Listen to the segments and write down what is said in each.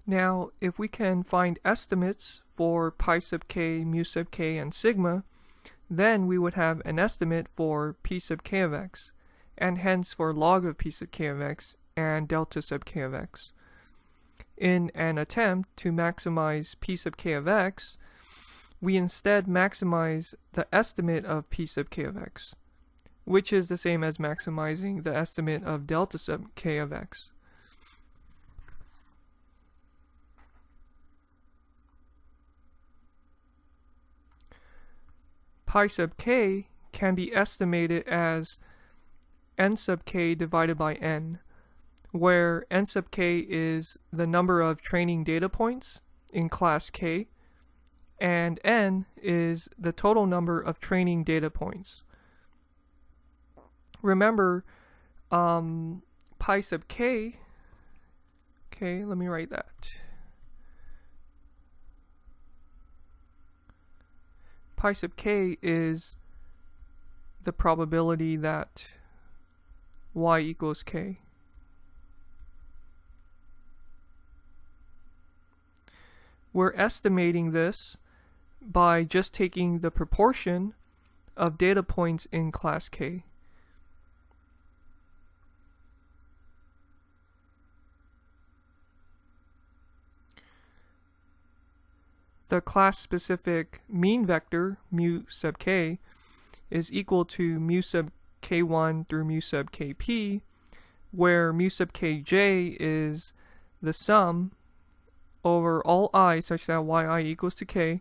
Now, if we can find estimates for pi sub k, mu sub k, and sigma, then we would have an estimate for p sub k of x, and hence for log of p sub k of x and delta sub k of x. In an attempt to maximize p sub k of x, we instead maximize the estimate of p sub k of x, which is the same as maximizing the estimate of delta sub k of x. Pi sub k can be estimated as n sub k divided by n, where n sub k is the number of training data points in class K, and n is the total number of training data points. Remember, pi sub k, okay, let me write that. Pi sub k is the probability that y equals k. We're estimating this by just taking the proportion of data points in class K. The class-specific mean vector, mu sub k, is equal to mu sub k1 through mu sub kp, where mu sub kj is the sum over all I such that yi equals to k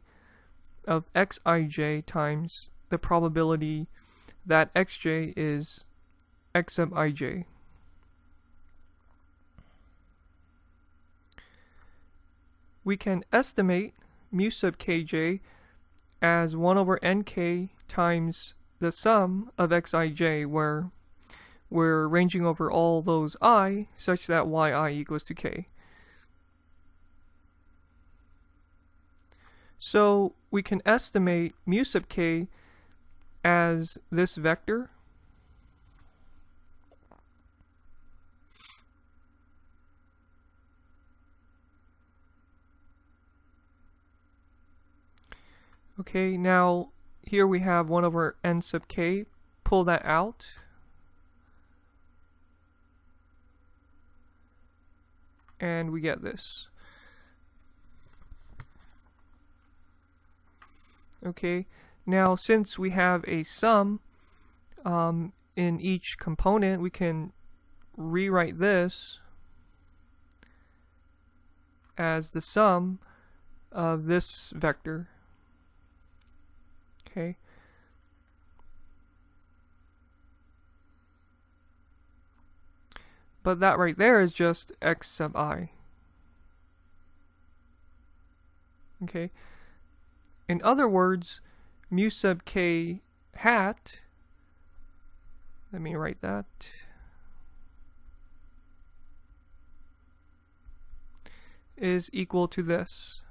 of xij times the probability that xj is x sub ij. We can estimate mu sub kj as 1 over nk times the sum of xij, where we're ranging over all those I such that yi equals to k. So we can estimate mu sub k as this vector, okay, now here we have 1 over n sub k. Pull that out. And we get this. Okay, now since we have a sum in each component, we can rewrite this as the sum of this vector. Okay. But that right there is just x sub I. Okay. In other words, mu sub k hat, let me write that, is equal to this.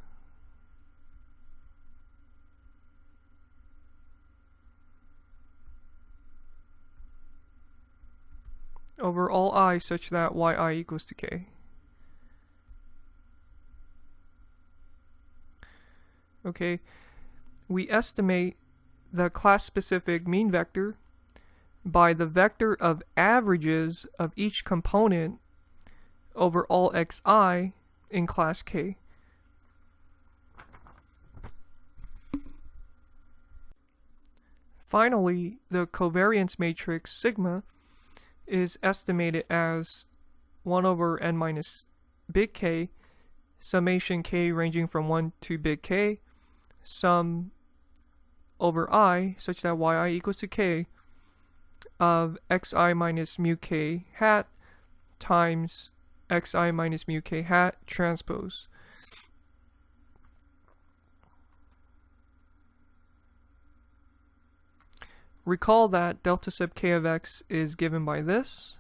Over all I such that yi equals to k. Okay, we estimate the class-specific mean vector by the vector of averages of each component over all xi in class K. Finally, the covariance matrix sigma is estimated as 1 over n minus big K, summation k ranging from 1 to big K, sum over I such that yi equals to k of xi minus mu k hat times xi minus mu k hat transpose. Recall that delta sub k of x is given by this.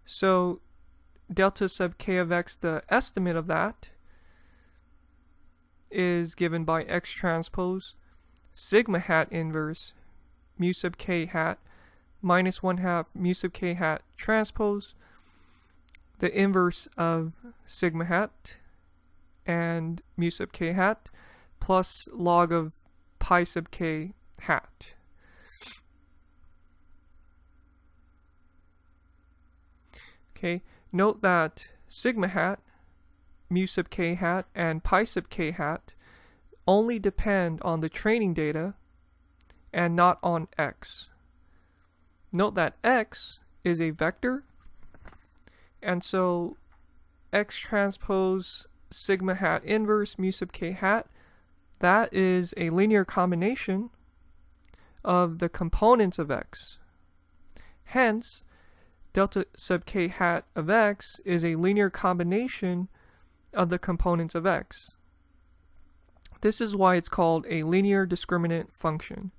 So delta sub k of x, the estimate of that, is given by x transpose sigma hat inverse mu sub k hat minus 1/2 mu sub k hat transpose, the inverse of sigma hat and mu sub k hat, plus log of pi sub k hat. Okay, note that sigma hat, mu sub k hat, and pi sub k hat only depend on the training data and not on x. Note that x is a vector, and so x transpose sigma hat inverse mu sub k hat, that is a linear combination of the components of x. Hence, delta sub k hat of x is a linear combination of the components of x. This is why it's called a linear discriminant function.